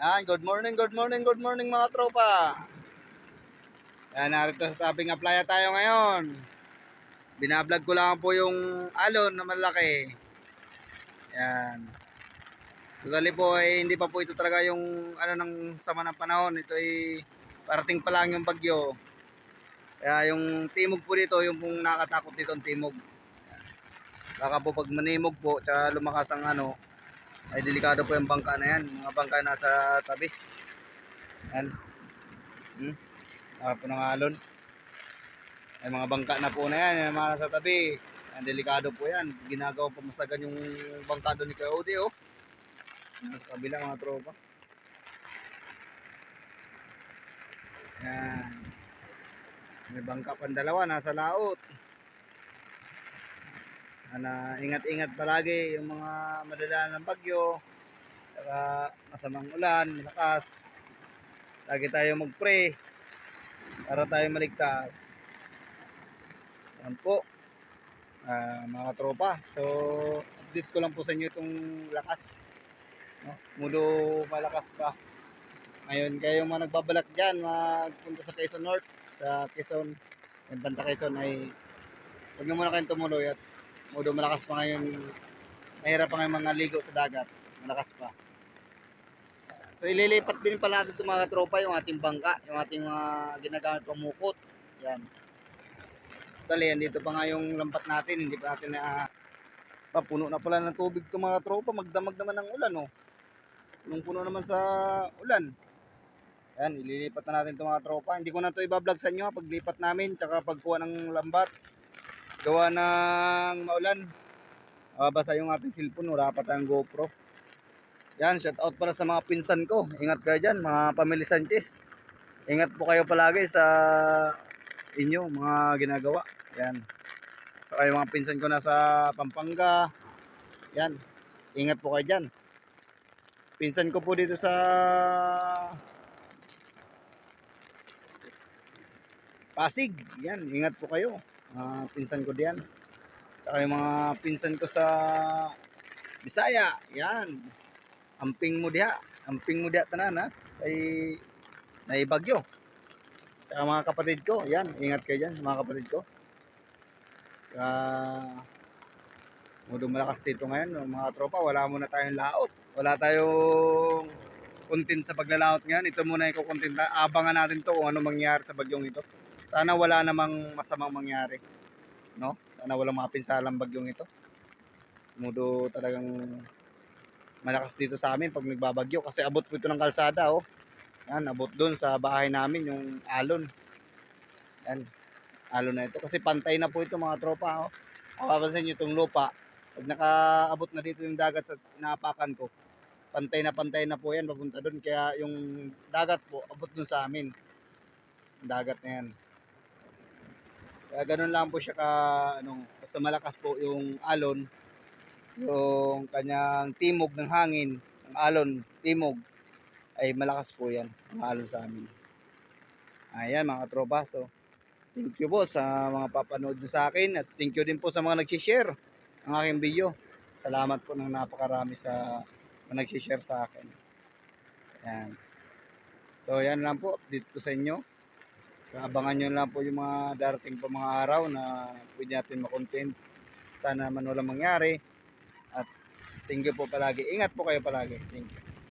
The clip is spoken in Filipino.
Yan, good morning, good morning, good morning mga tropa. Yan, narito sa tabing playa tayo ngayon. Binablog ko lang po yung alon na malaki. Yan. Totally po ay hindi pa po ito talaga yung ng sama ng panahon. Ito ay parating pa lang yung bagyo. Kaya yung timog po dito, yung pong nakatakot dito ang timog. Baka po pag manimog po, tsaka lumakas ang ay delikado po yung bangka na yan. Mga bangka nasa tabi. Yan. Po ng alon. Ay mga bangka na po na yan, yung mga nasa tabi. Yan, delikado po yan. Ginagawa pa masagan yung bangka doon ni Kuya Odi, oh. Sa kabila mga tropa. Yan. May bangka pang dalawa, nasa laot. Sana ingat-ingat palagi yung mga madadaanan ng bagyo. Saka masamang ulan, malakas. Lagi tayo mag-pray para tayo maligtas. Yan po. Mga tropa. So, update ko lang po sa inyo itong lakas. No? Mudo malakas pa. Ngayon, kayo mga nagbabalak dyan, magpunta sa Quezon North, sa Quezon, yung Banta Quezon ay huwag nyo muna kayong tumuloy at mudo malakas pa ngayon. Mahirap pa ngayon mga ligo sa dagat. Malakas pa. So, ililipat din pala natin itong mga tropa, yung ating bangka, yung ating mga ginagamit pamukot. Yan. Dali, dito pa nga yung lampat natin, hindi pa natin puno na pala ng tubig itong mga tropa, magdamag naman ng ulan, oh. Punong-puno naman sa ulan. Yan, ililipat na natin itong mga tropa. Hindi ko na ito i-vlog sa inyo paglipat namin, tsaka pagkuha ng lambat. Gawa ng maulan. Basa yung ating cellphone, wala pa tayong GoPro. Yan, shout out para sa mga pinsan ko. Ingat kayo dyan, mga Pamilya Sanchez. Ingat po kayo palagi sa inyo, mga ginagawa. Yan. Saka yung mga pinsan ko nasa Pampanga. Yan. Ingat po kayo dyan. Pinsan ko po dito sa Pasig. Yan. Ingat po kayo. Pinsan ko diyan. Saka yung mga pinsan ko sa Bisaya. Yan. Amping mo diha. Amping mo diha tanan ha. Ay naibagyo. Saka mga kapatid ko. Yan. Ingat kayo dyan mga kapatid ko. Mudo malakas dito ngayon mga tropa, wala muna tayong laot, wala tayong content sa paglalaot ngayon. Ito muna yung content, abangan natin to kung ano mangyari sa bagyong ito. Sana wala namang masamang mangyari, no? Sana walang mapinsalang bagyong ito. Mudo talagang malakas dito sa amin pag nagbabagyo kasi abot po ito ng kalsada, oh. Yan, abot doon sa bahay namin yung alon. Yan, alon na ito kasi pantay na po ito mga tropa, oh. Papansin nyo itong lupa, pag nakaabot na dito yung dagat sa inapakan ko, pantay na po yan papunta doon. Kaya yung dagat po abot doon sa amin, dagat na yan. Kaya ganun lang po siya basta malakas po yung alon, yung kanyang timog ng hangin ng alon, timog ay malakas po yan ang alon sa amin. Ayan mga tropa, so thank you po sa mga papanood nyo sa akin at thank you din po sa mga nag-share ng aking video. Salamat po ng napakarami sa mga nag-share sa akin. Yan. So yan lang po, update ko sa inyo. Abangan nyo lang po yung mga darating pa mga araw na pwede natin makontent. Sana man walang mangyari. At thank you po palagi. Ingat po kayo palagi. Thank you.